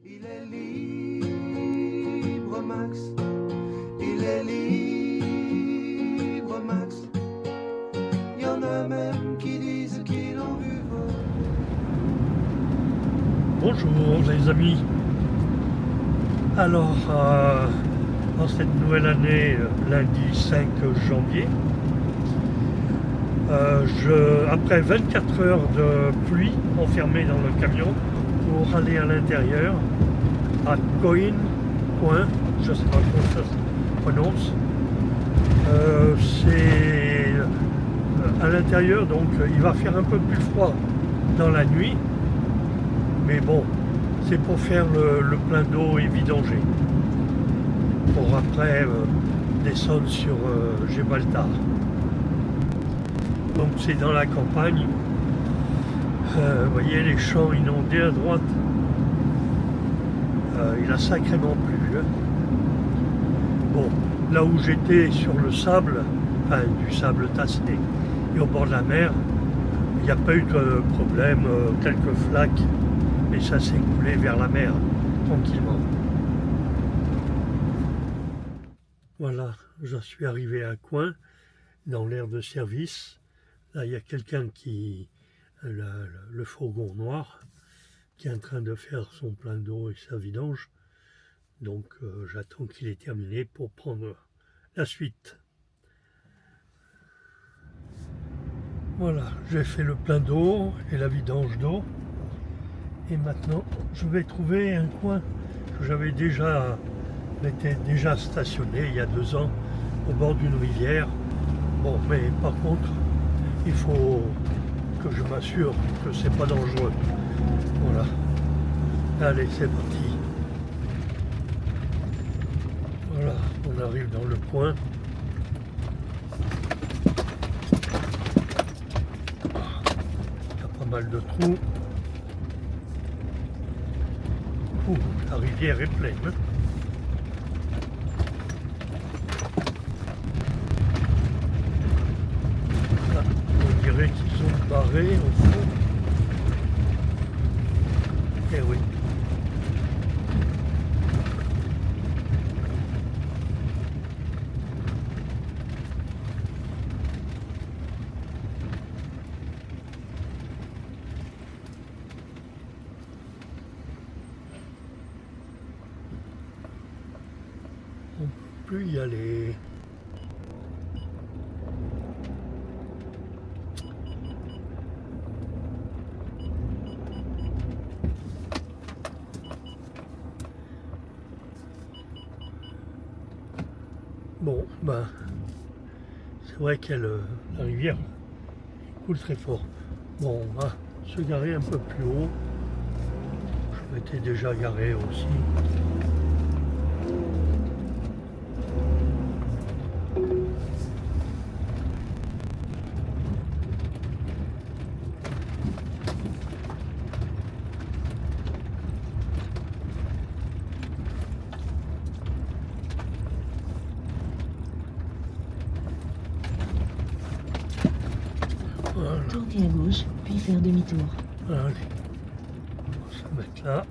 Il est libre, Max. Il est libre, Max. Il y en a même qui disent qu'il en buvait. Bonjour les amis. Alors, dans cette nouvelle année, lundi 5 janvier, après 24 heures de pluie enfermé dans le camion pour aller à l'intérieur, à Coin, je ne sais pas comment ça se prononce, c'est à l'intérieur, donc il va faire un peu plus froid dans la nuit, mais bon, c'est pour faire le plein d'eau et vidanger, pour après descendre sur Gibraltar. Donc c'est dans la campagne, vous voyez les champs inondés à droite, il a sacrément plu. Hein. Bon, là où j'étais sur le sable, enfin du sable tassé et au bord de la mer, il n'y a pas eu de problème, quelques flaques, mais ça s'est coulé vers la mer, tranquillement. Voilà, je suis arrivé à Coin, dans l'aire de service. Là, il y a quelqu'un qui, le fourgon noir, qui est en train de faire son plein d'eau et sa vidange. Donc, j'attends qu'il ait terminé pour prendre la suite. Voilà, j'ai fait le plein d'eau et la vidange d'eau. Et maintenant, je vais trouver un coin que j'avais déjà stationné il y a 2 ans au bord d'une rivière. Bon, mais par contre, il faut que je m'assure que c'est pas dangereux. Voilà. Allez, c'est parti. Voilà, on arrive dans le coin. Il y a pas mal de trous. Ouh, la rivière est pleine. Hein. Là, on dirait qu'ils ont barré au fond. Eh oui. On ne peut plus y aller. Bon, ben, c'est vrai que la rivière coule très fort. Bon, on va se garer un peu plus haut. Je m'étais déjà garé aussi. Voilà. Tournez à gauche, puis faire demi-tour. Allez, on va se mettre là.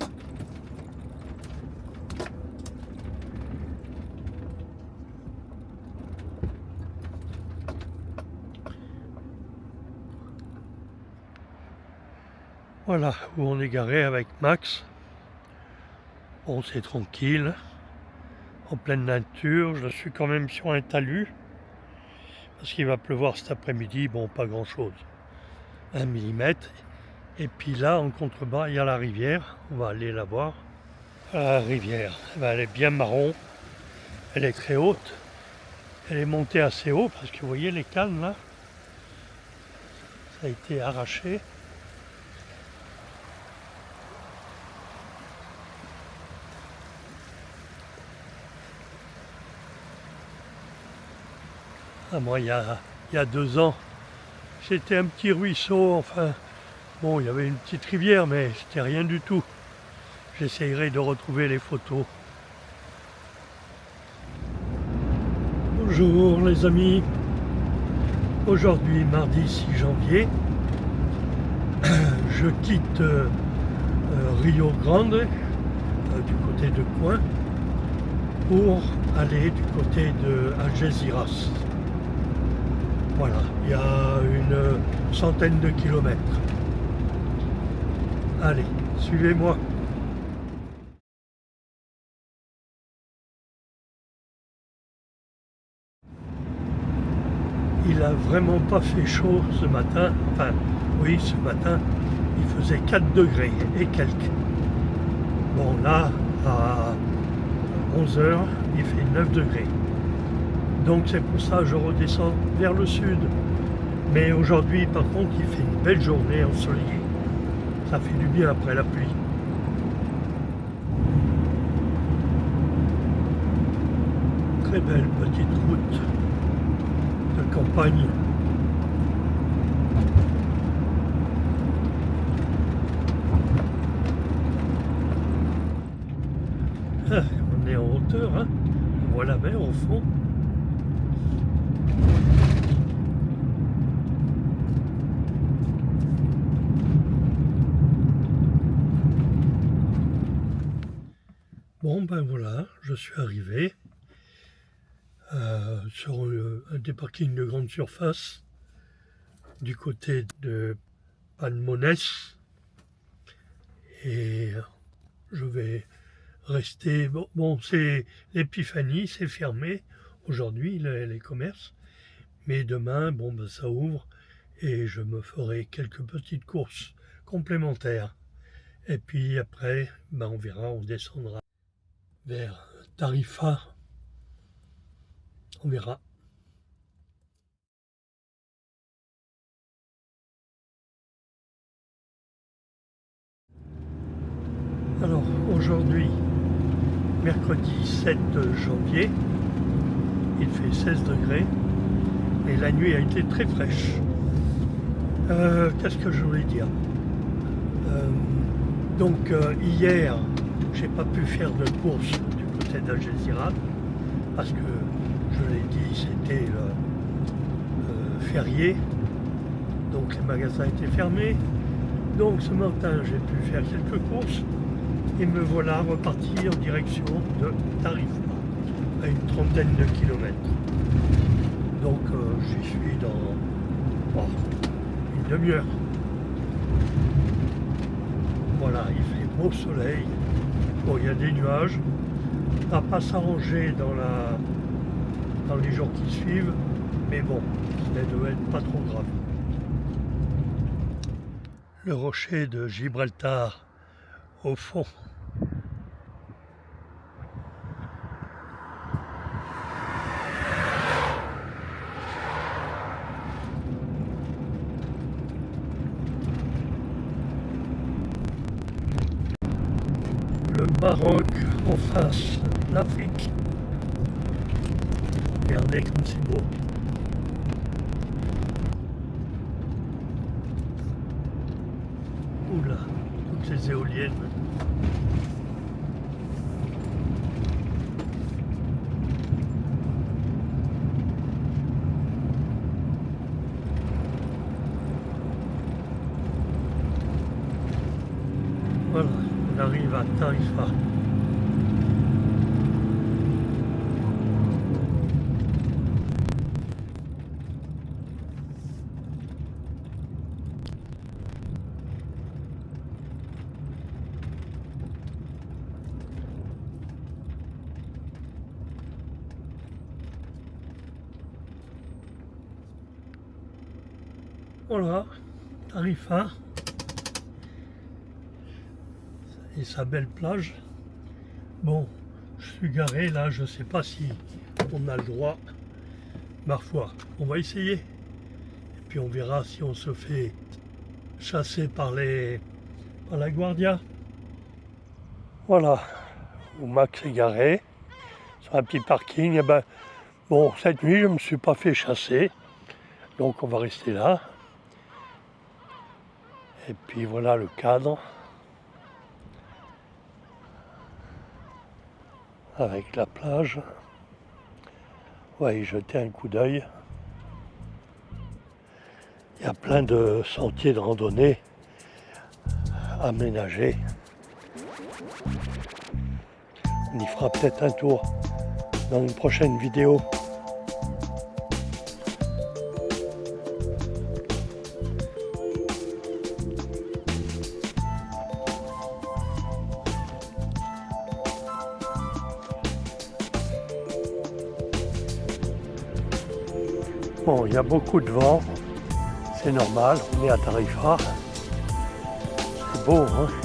Voilà où on est garé avec Max. Bon, c'est tranquille, en pleine nature. Je suis quand même sur un talus parce qu'il va pleuvoir cet après-midi. Bon, pas grand-chose, 1 millimètre. Et puis là, en contrebas, il y a la rivière. On va aller la voir. La rivière, elle est bien marron. Elle est très haute. Elle est montée assez haut parce que vous voyez les cannes là. Ça a été arraché. Ah, moi, il y a 2 ans, c'était un petit ruisseau, enfin, bon, il y avait une petite rivière, mais c'était rien du tout. J'essayerai de retrouver les photos. Bonjour les amis. Aujourd'hui, mardi 6 janvier, je quitte Rio Grande des deux coins pour aller du côté de Algeciras. Voilà, il y a une centaine de kilomètres. Allez, suivez-moi. Il a vraiment pas fait chaud ce matin. Enfin, oui, ce matin, il faisait 4 degrés et quelques. Bon, là, à 11 h, il fait 9 degrés. Donc c'est pour ça que je redescends vers le sud. Mais aujourd'hui, par contre, il fait une belle journée ensoleillée. Ça fait du bien après la pluie. Très belle petite route de campagne. Ah, on est en hauteur, hein. On voit la mer au fond. Bon ben voilà, je suis arrivé sur un des parkings de grande surface du côté de Palmonès et je vais rester. Bon c'est l'épiphanie, c'est fermé aujourd'hui les commerces, mais demain bon ben ça ouvre et je me ferai quelques petites courses complémentaires et puis après ben on verra, on descendra vers Tarifa. On verra. Alors aujourd'hui, mercredi 7 janvier, il fait 16 degrés et la nuit a été très fraîche. Qu'est-ce que je voulais dire? Hier, j'ai pas pu faire de course du côté d'Algeciras parce que je l'ai dit, c'était férié, donc les magasins étaient fermés. Donc ce matin, j'ai pu faire quelques courses et me voilà reparti en direction de Tarifa, à une trentaine de kilomètres. Donc j'y suis dans une demi-heure. Voilà, il fait beau soleil. Bon, il y a des nuages. Ça va pas s'arranger dans les jours qui suivent, mais bon, ça ne doit être pas trop grave. Le rocher de Gibraltar au fond. Le Maroc en face, l'Afrique. Regardez comme c'est beau. Oula, toutes les éoliennes. Voilà, on arrive à Tarifa. Voilà, Tarifa et sa belle plage. Bon, je suis garé là, je ne sais pas si on a le droit. Ma foi, on va essayer. Et puis on verra si on se fait chasser par la Guardia. Voilà, où Max est garé, sur un petit parking. Et ben, bon, cette nuit, je ne me suis pas fait chasser. Donc on va rester là. Et puis voilà le cadre. Avec la plage. On va y jeter un coup d'œil. Il y a plein de sentiers de randonnée aménagés. On y fera peut-être un tour dans une prochaine vidéo. Bon, il y a beaucoup de vent, c'est normal, on est à Tarifa. C'est beau, hein?